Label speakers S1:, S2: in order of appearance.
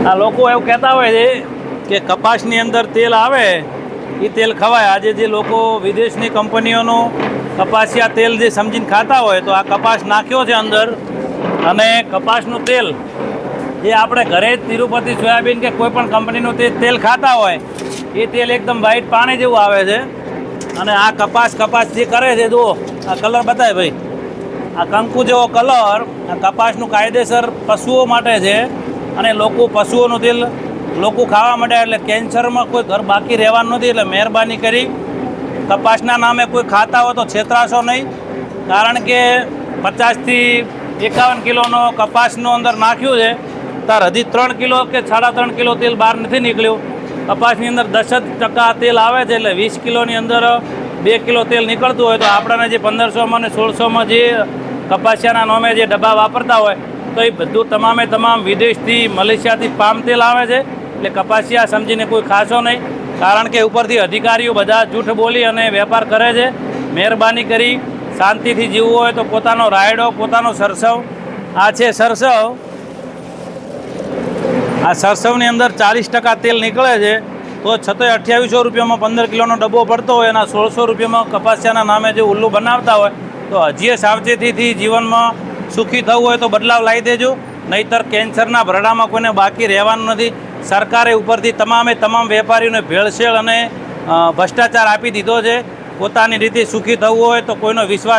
S1: આ લોકો એવું કહેતા હોય છે કે કપાસની અંદર તેલ આવે એ તેલ ખવાય. આજે જે લોકો વિદેશની કંપનીઓનું કપાસિયા તેલ જે સમજીને ખાતા હોય તો આ કપાસ નાખ્યો છે અંદર, અને કપાસનું તેલ જે આપણે ઘરે જ તિરુપતિ સોયાબીન કે કોઈ પણ કંપનીનું તેલ ખાતા હોય એ તેલ એકદમ વ્હાઈટ પાણી જેવું આવે છે. અને આ કપાસ જે કરે છે, જુઓ આ કલર બતાવે ભાઈ, આ કંકુ જેવો કલર. આ કપાસનું કાયદેસર પશુઓ માટે છે, અને પશુઓનું તેલ લોકો ખાવા માંડ્યા એટલે કેન્સરમાં કોઈ ઘર બાકી રહેવાનું નથી. એટલે મહેરબાની કરી કપાસના નામે કોઈ ખાતા હોય તો છેતરાશો નહીં, કારણ કે 50થી 51 કિલોનો કપાસનું અંદર નાખ્યું છે, તાર હજી 3 કિલો કે 3.5 કિલો તેલ બહાર નથી નીકળ્યું. કપાસની અંદર 10% તેલ આવે છે, એટલે 20 કિલોની અંદર 2 કિલો તેલ નીકળતું હોય તો આપણને જે 1500માં અને 1600માં જે કપાસિયાના નામે જે ડબ્બા વાપરતા હોય તો એ બધું તમામ વિદેશથી, મલેશિયાથી પામ તેલ આવે છે. એટલે કપાસિયા સમજીને કોઈ ખાશો નહીં, કારણ કે ઉપરથી અધિકારીઓ બધા જૂઠ બોલી અને વેપાર કરે છે. મહેરબાની કરી શાંતિથી જીવવું હોય તો પોતાનો રાયડો, પોતાનો સરસવ, આ છે સરસવ, આ સરસવની અંદર 40% તેલ નીકળે છે. તો છતાંય 2800 રૂપિયામાં 15 કિલોનો ડબ્બો પડતો હોય, એના 1600 રૂપિયામાં કપાસિયાના નામે જે ઉલ્લુ બનાવતા હોય તો હજીએ સાવચેતીથી જીવનમાં સુખી થવું હોય તો બદલાવ લાવી દેજો, નહીંતર કેન્સરના ભરડામાં કોઈને બાકી રહેવાનું નથી. સરકારે ઉપરથી તમામ વેપારીઓને ભેળસેળ અને ભ્રષ્ટાચાર આપી દીધો છે. પોતાની રીતે સુખી થવું હોય તો કોઈનો વિશ્વાસ